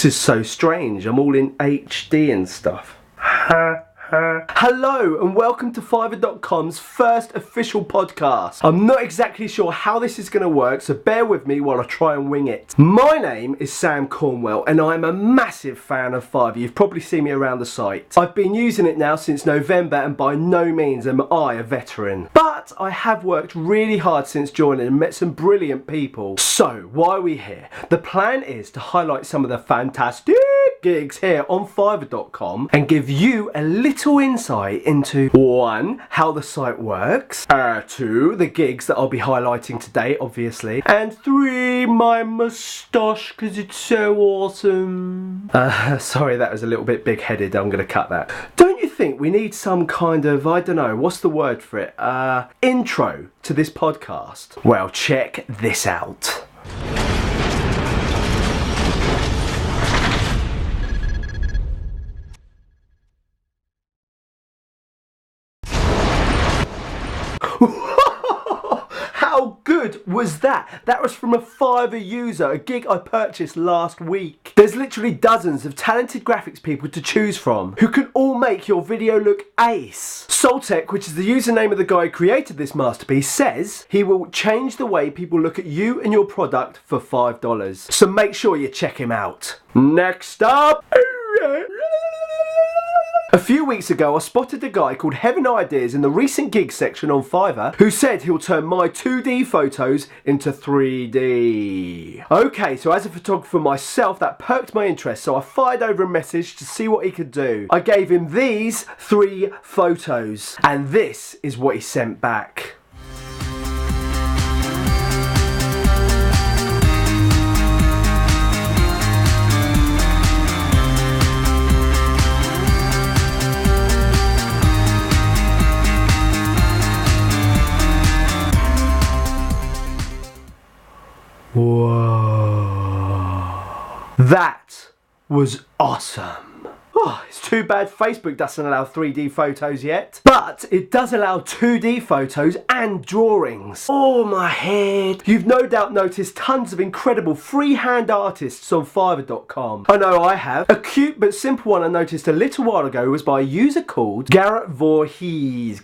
This is so strange. I'm all in HD and stuff. Hello and welcome to Fiverr.com's first official podcast. I'm not exactly sure how this is going to work, so bear with me while I try and wing it. My name is Sam Cornwell and I'm a massive fan of Fiverr. You've probably seen me around the site. I've been using it now since November and by no means am I a veteran. But I have worked really hard since joining and met some brilliant people. So why are we here? The plan is to highlight some of the fantastic gigs here on Fiverr.com and give you a little insight into 1. How the site works, 2. The gigs that I'll be highlighting today obviously, and 3. My moustache because it's so awesome. Sorry, that was a little bit big-headed. I'm gonna cut that. Don't you think we need some kind of, I don't know, what's the word for it, intro to this podcast? Well, check this out. How good was that? That was from a Fiverr user, a gig I purchased last week. There's literally dozens of talented graphics people to choose from who can all make your video look ace. Soltech, which is the username of the guy who created this masterpiece, says he will change the way people look at you and your product for $5. So make sure you check him out. Next up. A few weeks ago I spotted a guy called Heaven Ideas in the recent gigs section on Fiverr who said he'll turn my 2D photos into 3D. Okay, so as a photographer myself that perked my interest, so I fired over a message to see what he could do. I gave him these 3 photos and this is what he sent back. Whoa. That was awesome. Oh, it's too bad Facebook doesn't allow 3D photos yet, but it does allow 2D photos and drawings. Oh my head. You've no doubt noticed tons of incredible freehand artists on Fiverr.com. I know I have. A cute but simple one I noticed a little while ago was by a user called Garrett Voorhees.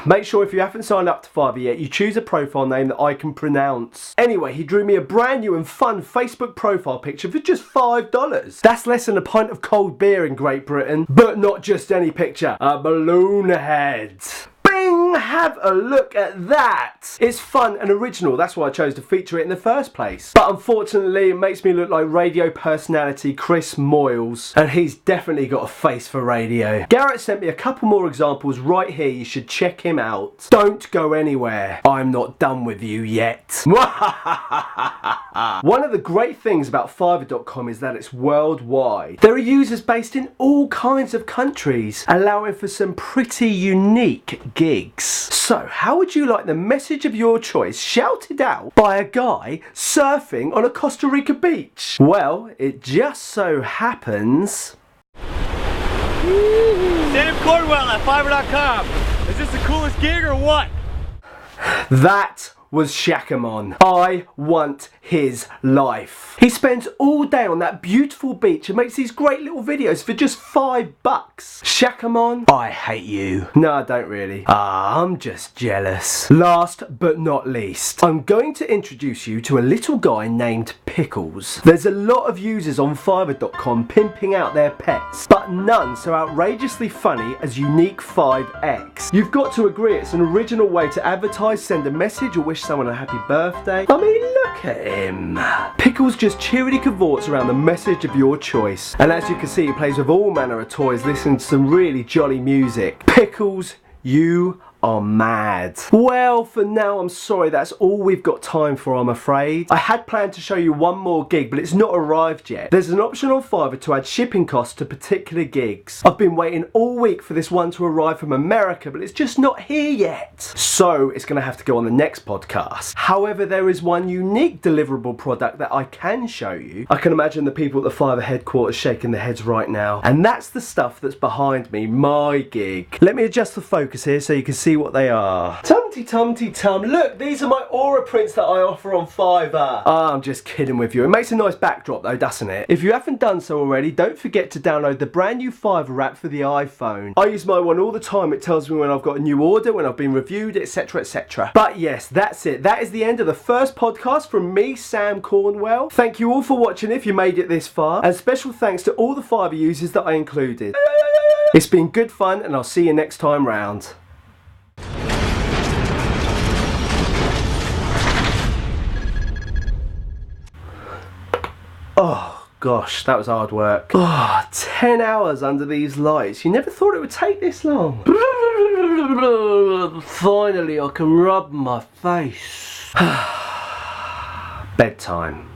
Make sure if you haven't signed up to Fiverr yet, you choose a profile name that I can pronounce. Anyway, he drew me a brand new and fun Facebook profile picture for just $5. That's less than a pint of cold beer in Great Britain, but not just any picture, a balloon head. Bing! Have a look at that! It's fun and original, that's why I chose to feature it in the first place. But unfortunately it makes me look like radio personality Chris Moyles, and he's definitely got a face for radio. Garrett sent me a couple more examples right here, you should check him out. Don't go anywhere, I'm not done with you yet. One of the great things about Fiverr.com is that it's worldwide. There are users based in all kinds of countries, allowing for some pretty unique gigs. So, how would you like the message of your choice shouted out by a guy surfing on a Costa Rica beach? Well, it just so happens... Sam Cornwell at Fiverr.com. Is this the coolest gig or what? That was Shackamon. I want his life. He spends all day on that beautiful beach and makes these great little videos for just $5. Shackamon, I hate you. No, I don't really. I'm just jealous. Last but not least, I'm going to introduce you to a little guy named Pickles. There's a lot of users on Fiverr.com pimping out their pets, but none so outrageously funny as Unique 5X. You've got to agree it's an original way to advertise, send a message or wish someone a happy birthday. I mean, look at him. Pickles just cheerily cavorts around the message of your choice. And as you can see, he plays with all manner of toys, listening to some really jolly music. Pickles, you are mad. Well, for now, I'm sorry, that's all we've got time for, I'm afraid. I had planned to show you one more gig, but it's not arrived yet. There's an option on Fiverr to add shipping costs to particular gigs. I've been waiting all week for this one to arrive from America, but it's just not here yet. So, it's gonna have to go on the next podcast. However, there is one unique deliverable product that I can show you. I can imagine the people at the Fiverr headquarters shaking their heads right now. And that's the stuff that's behind me, my gig. Let me adjust the focus here so you can see see what they are. Tumty tumty tum. Look, these are my aura prints that I offer on Fiverr. I'm just kidding with you. It makes a nice backdrop though, doesn't it? If you haven't done so already, don't forget to download the brand new Fiverr app for the iPhone. I use my one all the time. It tells me when I've got a new order, when I've been reviewed, etc, etc. But yes, that's it. That is the end of the first podcast from me, Sam Cornwell. Thank you all for watching if you made it this far, and special thanks to all the Fiverr users that I included. It's been good fun, and I'll see you next time round. Oh gosh, that was hard work. Oh, 10 hours under these lights. You never thought it would take this long. Finally, I can rub my face. Bedtime.